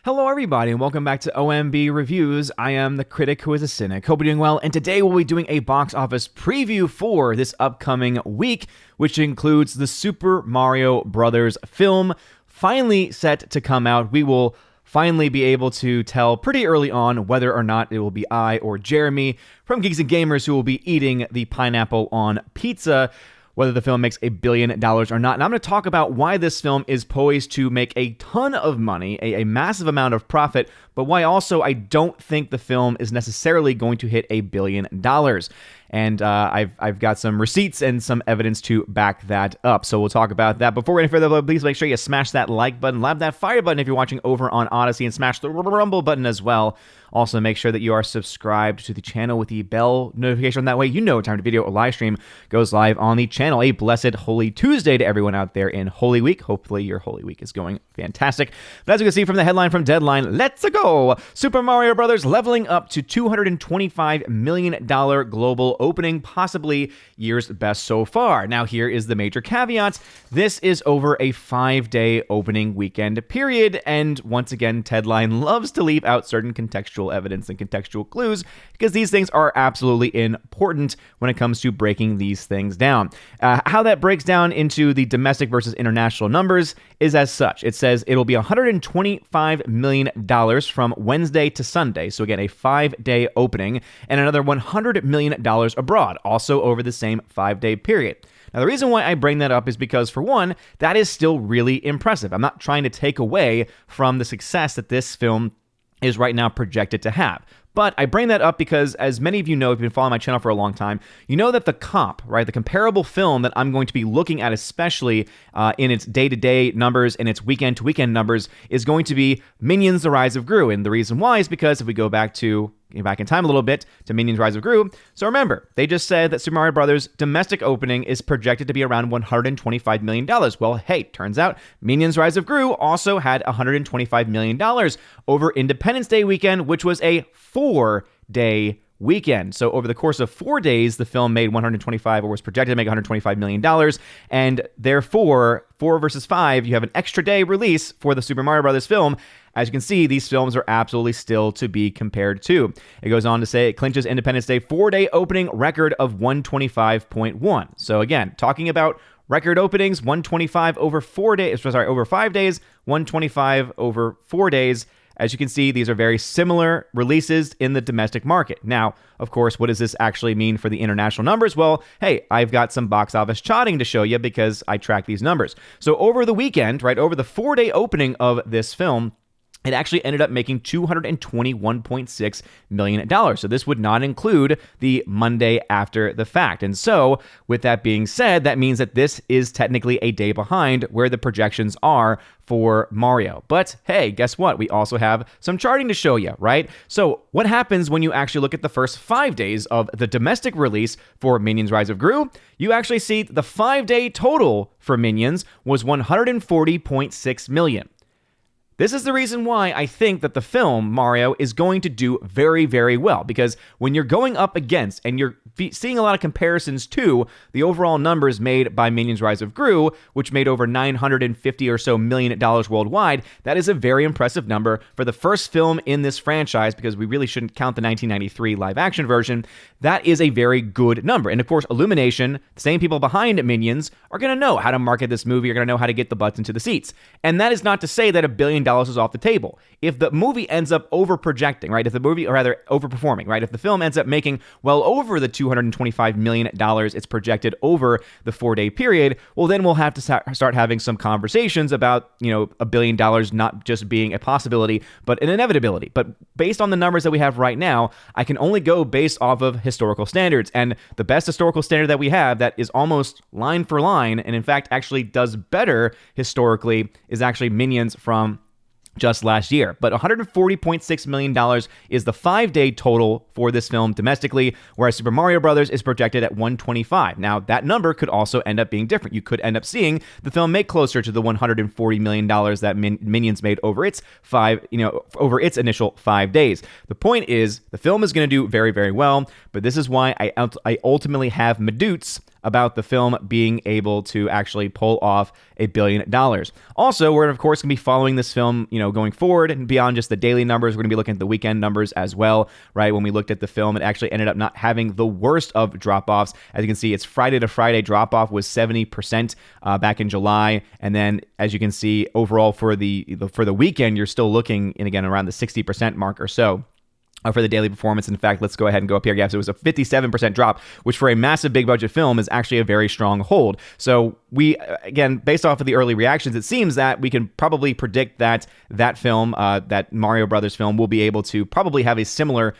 Hello everybody and welcome back to OMB Reviews. I am the critic who is a cynic. Hope you're doing well, and today we'll be doing a box office preview for this upcoming week, which includes the Super Mario Brothers film, finally set to come out. We will finally be able to tell pretty early on whether or not it will be I or Jeremy from Geeks and Gamers who will be eating the pineapple on pizza, whether the film makes $1 billion or not. And I'm going to talk about why this film is poised to make a ton of money, a massive amount of profit, but why also I don't think the film is necessarily going to hit $1 billion. And I've got some receipts and some evidence to back that up. So we'll talk about that. Before we go any further, please make sure you smash that like button, lab that fire button if you're watching over on Odyssey, and smash the rumble button as well. Also, make sure that you are subscribed to the channel with the bell notification. That way, you know time the video or live stream goes live on the channel. A blessed Holy Tuesday to everyone out there in Holy Week. Hopefully, your Holy Week is going fantastic. But as you can see from the headline from Deadline, let's go! Super Mario Brothers leveling up to $225 million global opening, possibly year's best so far. Now, here is the major caveat. This is over a 5-day opening weekend period, and once again, Deadline loves to leave out certain contextual evidence and contextual clues because these things are absolutely important when it comes to breaking these things down. How that breaks down into the domestic versus international numbers is as such. It says it'll be $125 million from Wednesday to Sunday, so again, a 5-day opening, and another $100 million abroad, also over the same 5-day period. Now, the reason why I bring that up is because, for one, that is still really impressive. I'm not trying to take away from the success that this film is right now projected to have. But I bring that up because, as many of you know, if you've been following my channel for a long time, you know that the comp, right, the comparable film that I'm going to be looking at, especially in its day-to-day numbers and its weekend-to-weekend numbers, is going to be Minions: The Rise of Gru. And the reason why is because if we go back in time a little bit to Minions: Rise of Gru. So remember, they just said that Super Mario Brothers' domestic opening is projected to be around $125 million. Well, hey, turns out Minions: Rise of Gru also had $125 million over Independence Day weekend, which was a 4-day weekend. So over the course of 4 days, the film made 125, or was projected to make $125 million. And therefore, 4 versus 5, you have an extra day release for the Super Mario Brothers film. As you can see, these films are absolutely still to be compared to. It goes on to say it clinches Independence Day 4-day opening record of 125.1. So again, talking about record openings, 125 over 4 days, over 5 days, 125 over 4 days. As you can see, these are very similar releases in the domestic market. Now, of course, what does this actually mean for the international numbers? Well, hey, I've got some box office charting to show you because I track these numbers. So over the weekend, right, over the 4-day opening of this film, it actually ended up making $221.6 million. So this would not include the Monday after the fact. And so, with that being said, that means that this is technically a day behind where the projections are for Mario. But hey, guess what? We also have some charting to show you, right? So what happens when you actually look at the first 5 days of the domestic release for Minions: Rise of Gru? You actually see the 5-day total for Minions was $140.6 million. This is the reason why I think that the film, Mario, is going to do very, very well. Because when you're going up against, and you're seeing a lot of comparisons to the overall numbers made by Minions: Rise of Gru, which made over $950 or so million worldwide, that is a very impressive number for the first film in this franchise, because we really shouldn't count the 1993 live-action version. That is a very good number. And of course, Illumination, the same people behind Minions, are going to know how to market this movie, are going to know how to get the butts into the seats. And that is not to say that $1 billion is off the table. If the movie ends up over-projecting, right? If the movie, or rather overperforming, right? If the film ends up making well over the $225 million it's projected over the 4-day period, well, then we'll have to start having some conversations about, $1 billion not just being a possibility, but an inevitability. But based on the numbers that we have right now, I can only go based off of historical standards. And the best historical standard that we have that is almost line for line, and in fact actually does better historically, is actually Minions from just last year. But $140.6 million is the 5-day total for this film domestically, whereas Super Mario Brothers is projected at 125. Now, that number could also end up being different. You could end up seeing the film make closer to the $140 million that Minions made over its initial 5 days. The point is, the film is going to do very, very well, but this is why I ultimately have my doubts about the film being able to actually pull off $1 billion. Also, we're of course going to be following this film, going forward and beyond just the daily numbers. We're going to be looking at the weekend numbers as well, right? When we looked at the film, it actually ended up not having the worst of drop-offs. As you can see, its Friday to Friday drop-off was 70% back in July, and then as you can see, overall for the weekend, you're still looking, and again, around the 60% mark or so. For the daily performance. In fact, let's go ahead and go up here. Yes, it was a 57% drop, which for a massive big budget film is actually a very strong hold. So we, again, based off of the early reactions, it seems that we can probably predict that film, that Mario Brothers film, will be able to probably have a similar,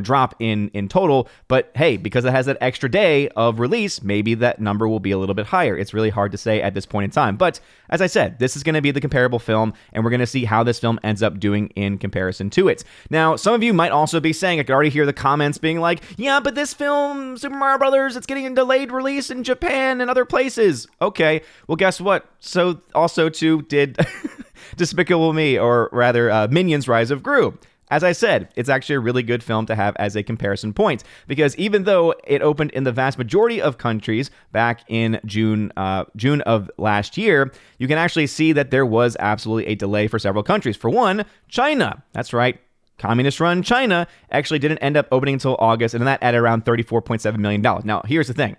drop in total. But hey, because it has that extra day of release, maybe that number will be a little bit higher. It's really hard to say at this point in time. But as I said, this is going to be the comparable film, and we're going to see how this film ends up doing in comparison to it. Now, some of you might also be saying, I could already hear the comments being like, yeah, but this film, Super Mario Brothers, it's getting a delayed release in Japan and other places. Okay, well, guess what? So also too did Despicable Me, or rather Minions Rise of Gru. As I said, it's actually a really good film to have as a comparison point, because even though it opened in the vast majority of countries back in June of last year, you can actually see that there was absolutely a delay for several countries. For one, China. That's right. Communist-run China actually didn't end up opening until August, and that at around $34.7 million. Now, here's the thing.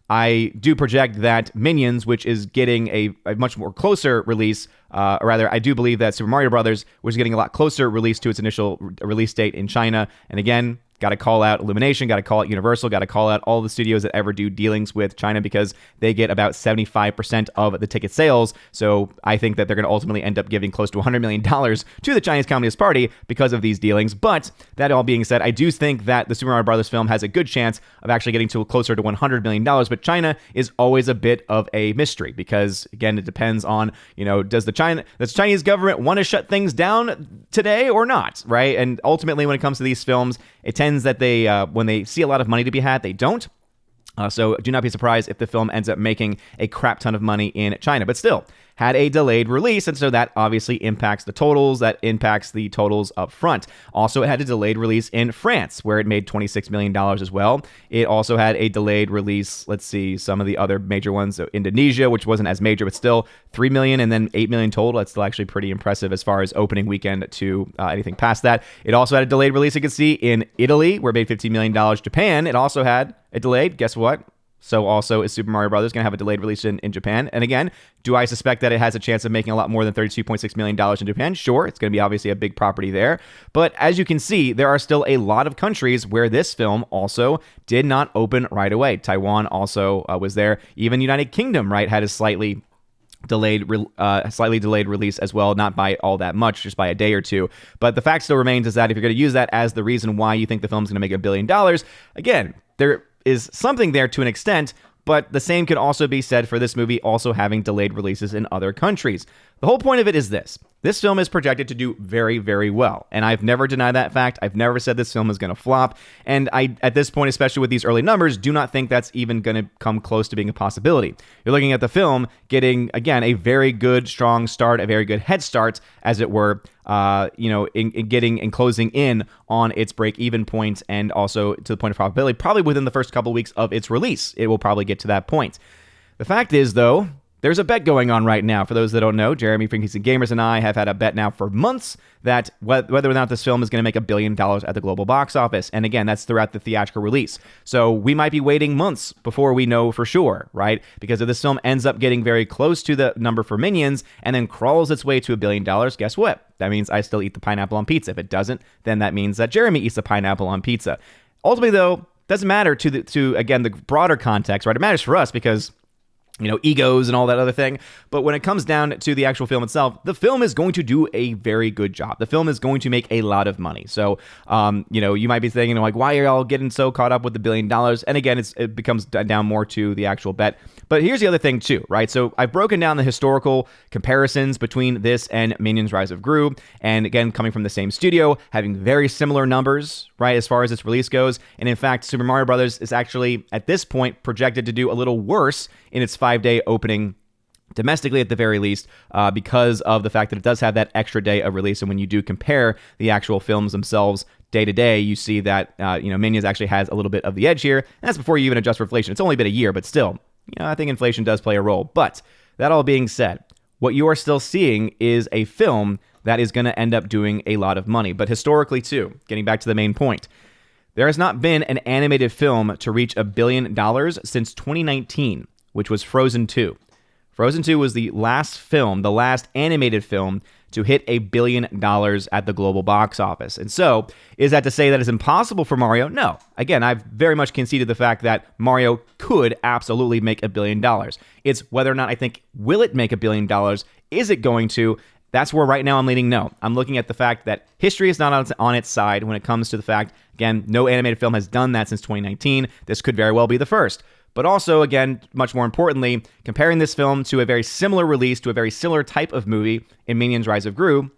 I do project that Minions, which is getting a much more closer release, or rather, I do believe that Super Mario Brothers was getting a lot closer release to its initial release date in China. And again, got to call out Illumination, got to call out Universal, got to call out all the studios that ever do dealings with China, because they get about 75% of the ticket sales. So I think that they're going to ultimately end up giving close to $100 million to the Chinese Communist Party because of these dealings. But that all being said, I do think that the Super Mario Brothers film has a good chance of actually getting to closer to $100 million. But China is always a bit of a mystery because, again, it depends on, does the Chinese government want to shut things down today or not, right? And ultimately, when it comes to these films, it tends that they, when they see a lot of money to be had, they don't. So do not be surprised if the film ends up making a crap ton of money in China. But still, had a delayed release, and so that obviously impacts the totals. That impacts the totals up front. Also, it had a delayed release in France, where it made $26 million as well. It also had a delayed release, let's see, some of the other major ones. So Indonesia, which wasn't as major, but still $3 million and then $8 million total. That's still actually pretty impressive as far as opening weekend to anything past that. It also had a delayed release, you can see, in Italy, where it made $15 million. Japan, it also had a delayed, guess what? So also is Super Mario Brothers going to have a delayed release in Japan? And again, do I suspect that it has a chance of making a lot more than $32.6 million in Japan? Sure, it's going to be obviously a big property there. But as you can see, there are still a lot of countries where this film also did not open right away. Taiwan also was there. Even United Kingdom, right, had a slightly delayed release as well, not by all that much, just by a day or two. But the fact still remains is that if you're going to use that as the reason why you think the film's going to make $1 billion, again, there is something there to an extent, but the same could also be said for this movie also having delayed releases in other countries. The whole point of it is this. This film is projected to do very, very well, and I've never denied that fact. I've never said this film is going to flop, and I, at this point, especially with these early numbers, do not think that's even going to come close to being a possibility. You're looking at the film getting, again, a very good, strong start, a very good head start, as it were, in getting and closing in on its break-even point, and also to the point of profitability, probably within the first couple weeks of its release. It will probably get to that point. The fact is, though, there's a bet going on right now. For those that don't know, Jeremy from Geeks and Gamers and I have had a bet now for months that whether or not this film is going to make $1 billion at the global box office. And again, that's throughout the theatrical release. So we might be waiting months before we know for sure, right? Because if this film ends up getting very close to the number for Minions and then crawls its way to $1 billion, guess what? That means I still eat the pineapple on pizza. If it doesn't, then that means that Jeremy eats the pineapple on pizza. Ultimately, though, doesn't matter to again, the broader context, right? It matters for us because egos and all that other thing. But when it comes down to the actual film itself, the film is going to do a very good job. The film is going to make a lot of money. So, you might be thinking, like, why are y'all getting so caught up with the $1 billion? And again, it becomes down more to the actual bet. But here's the other thing, too, right? So I've broken down the historical comparisons between this and Minions Rise of Gru. And again, coming from the same studio, having very similar numbers, right, as far as its release goes. And in fact, Super Mario Brothers is actually, at this point, projected to do a little worse in its 5-day opening domestically at the very least, because of the fact that it does have that extra day of release. And when you do compare the actual films themselves day to day, you see that Minions actually has a little bit of the edge here. And that's before you even adjust for inflation. It's only been a year, but still, I think inflation does play a role. But that all being said, what you are still seeing is a film that is going to end up doing a lot of money. But historically, too, getting back to the main point, there has not been an animated film to reach $1 billion since 2019, which was Frozen 2. Frozen 2 was the last animated film to hit $1 billion at the global box office. And so, is that to say that it's impossible for Mario? No. Again, I've very much conceded the fact that Mario could absolutely make $1 billion. It's whether or not I think, will it make $1 billion? Is it going to? That's where right now I'm leaning no. I'm looking at the fact that history is not on its side when it comes to the fact, again, no animated film has done that since 2019. This could very well be the first. But also, again, much more importantly, comparing this film to a very similar release, to a very similar type of movie in Minions Rise of Gru,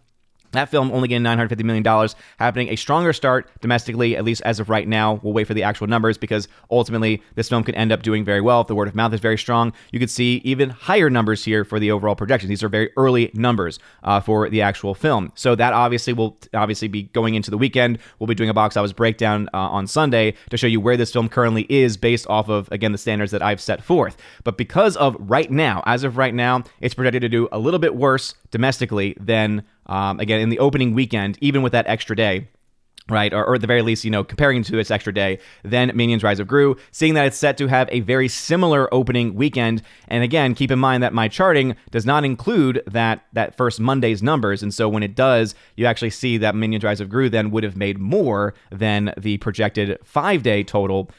that film only getting $950 million, happening a stronger start domestically, at least as of right now. We'll wait for the actual numbers because ultimately this film could end up doing very well. If the word of mouth is very strong, you could see even higher numbers here for the overall projections. These are very early numbers for the actual film. So that obviously will be going into the weekend. We'll be doing a box office breakdown on Sunday to show you where this film currently is based off of, again, the standards that I've set forth. But because of right now, as of right now, it's projected to do a little bit worse domestically than again, in the opening weekend, even with that extra day, right? Or at the very least, comparing to its extra day, then Minions Rise of Gru, seeing that it's set to have a very similar opening weekend. And again, keep in mind that my charting does not include that first Monday's numbers. And so when it does, you actually see that Minions Rise of Gru then would have made more than the projected 5-day total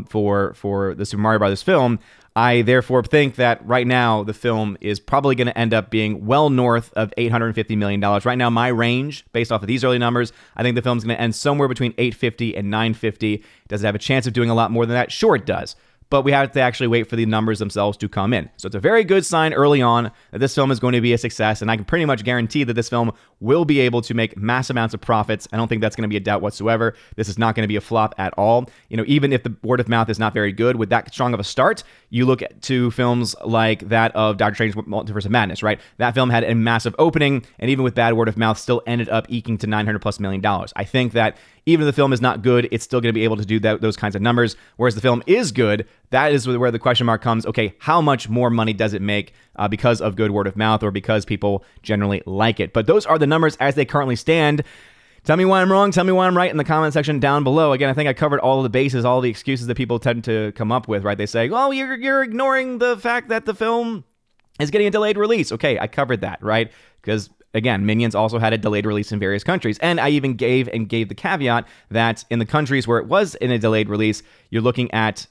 for the Super Mario Brothers film. I therefore think that right now the film is probably going to end up being well north of $850 million. Right now, my range, based off of these early numbers, I think the film's going to end somewhere between $850 and $950. Does it have a chance of doing a lot more than that? Sure, it does. But we have to actually wait for the numbers themselves to come in. So it's a very good sign early on that this film is going to be a success, and I can pretty much guarantee that this film will be able to make mass amounts of profits. I don't think that's going to be a doubt whatsoever. This is not going to be a flop at all. Even if the word of mouth is not very good, with that strong of a start, you look to films like that of Doctor Strange Multiverse of Madness, right? That film had a massive opening, and even with bad word of mouth, still ended up eking to $900+ million. I think that even if the film is not good, it's still going to be able to do those kinds of numbers. Whereas the film is good, that is where the question mark comes. Okay, how much more money does it make because of good word of mouth or because people generally like it? But those are the numbers as they currently stand. Tell me why I'm wrong. Tell me why I'm right in the comment section down below. Again, I think I covered all of the bases, all the excuses that people tend to come up with, right? They say, oh, you're ignoring the fact that the film is getting a delayed release. Okay, I covered that, right? Because again, Minions also had a delayed release in various countries. And I even gave the caveat that in the countries where it was in a delayed release, you're looking at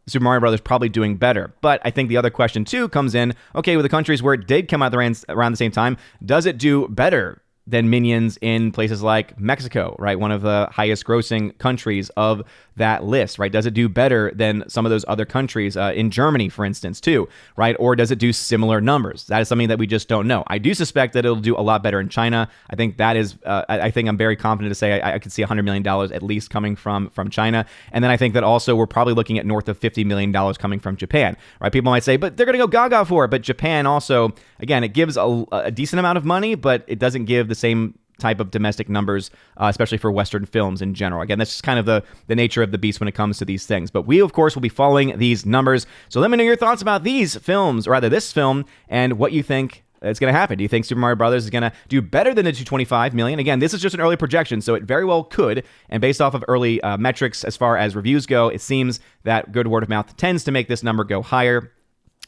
Super Mario Brothers probably doing better. But I think the other question, too, comes in, okay, with the countries where it did come out around the same time, does it do better than Minions in places like Mexico, right? One of the highest grossing countries of that list, right? Does it do better than some of those other countries in Germany, for instance, too, right? Or does it do similar numbers? That is something that we just don't know. I do suspect that it'll do a lot better in China. I think that is, I think I'm very confident to say I could see $100 million at least coming from China. And then I think that also we're probably looking at north of $50 million coming from Japan, right? People might say, but they're going to go gaga for it. But Japan also, again, it gives a decent amount of money, but it doesn't give the same type of domestic numbers, especially for Western films in general. Again, that's just kind of the nature of the beast when it comes to these things. But we, of course, will be following these numbers. So let me know your thoughts about these films, or rather this film, and what you think it's going to happen. Do you think Super Mario Brothers is going to do better than the $225 million? Again, this is just an early projection, so it very well could. And based off of early metrics as far as reviews go, it seems that good word of mouth tends to make this number go higher.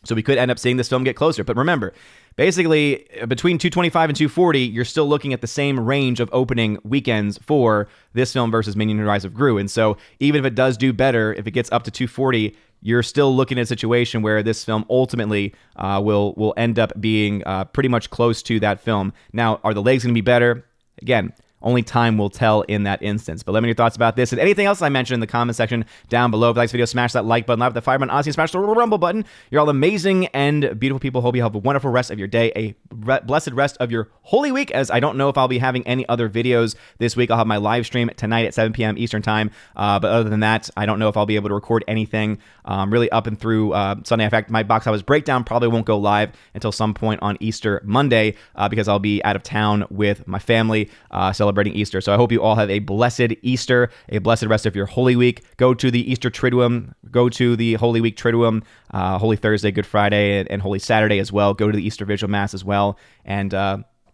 So we could end up seeing this film get closer. But remember, basically, between 225 and 240, you're still looking at the same range of opening weekends for this film versus Minions Rise of Gru. And so even if it does do better, if it gets up to 240, you're still looking at a situation where this film ultimately will end up being pretty much close to that film. Now, are the legs going to be better? Again, only time will tell in that instance. But let me know your thoughts about this and anything else I mentioned in the comment section down below. If you like this video, smash that like button, live the fire button, honestly, smash the rumble button. You're all amazing and beautiful people. Hope you have a wonderful rest of your day, a blessed rest of your holy week, as I don't know if I'll be having any other videos this week. I'll have my live stream tonight at 7 p.m. Eastern time. But other than that, I don't know if I'll be able to record anything really up and through Sunday. In fact, my box office breakdown probably won't go live until some point on Easter Monday because I'll be out of town with my family celebrating celebrating Easter. So I hope you all have a blessed Easter, a blessed rest of your Holy Week. Go to the Easter Triduum, go to the Holy Week Triduum, Holy Thursday, Good Friday, and Holy Saturday as well. Go to the Easter Vigil Mass as well, and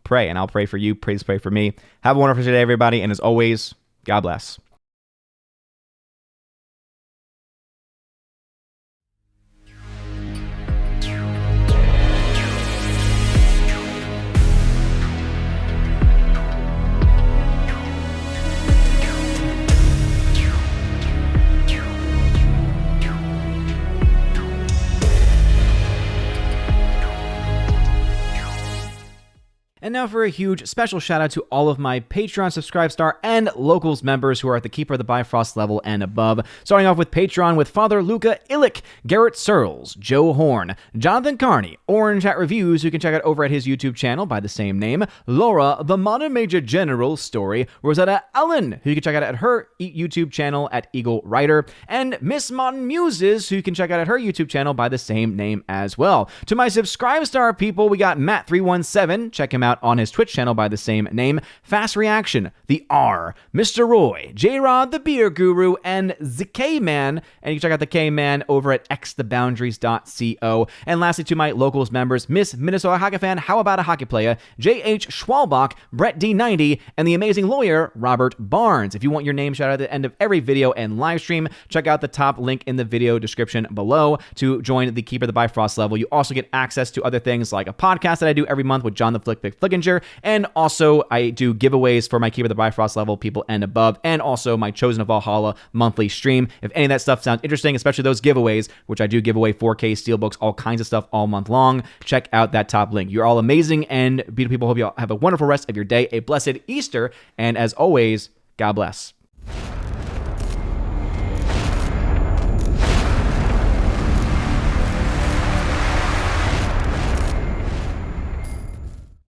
pray, and I'll pray for you. Please pray for me. Have a wonderful day, everybody, and as always, God bless. And now for a huge special shout out to all of my Patreon Subscribestar and Locals members who are at the Keeper of the Bifrost level and above. Starting off with Patreon with Father Luca Illick, Garrett Searles, Joe Horn, Jonathan Carney, Orange Hat Reviews, who you can check out over at his YouTube channel by the same name, Laura, the Modern Major General Story, Rosetta Allen, who you can check out at her YouTube channel at Eagle Writer, and Miss Modern Muses, who you can check out at her YouTube channel by the same name as well. To my Subscribestar people, we got Matt317, check him out on his Twitch channel by the same name, Fast Reaction, The R, Mr. Roy, J-Rod the Beer Guru, and the K-Man, and you can check out the K-Man over at xtheboundaries.co. And lastly, to my Locals members, Miss Minnesota Hockey Fan, How About a Hockey Player, J.H. Schwalbach, Brett D90, and the amazing lawyer, Robert Barnes. If you want your name shouted out at the end of every video and live stream, check out the top link in the video description below to join the Keeper of the Bifrost level. You also get access to other things like a podcast that I do every month with John the Flickpick Flickinger, and also I do giveaways for my Keeper of the Bifrost level people and above, and also my Chosen of Valhalla monthly stream. If any of that stuff sounds interesting, especially those giveaways, which I do give away 4K steelbooks, all kinds of stuff all month long, check out that top link. You're all amazing and beautiful people. Hope you all have a wonderful rest of your day, a blessed Easter, and as always, God bless.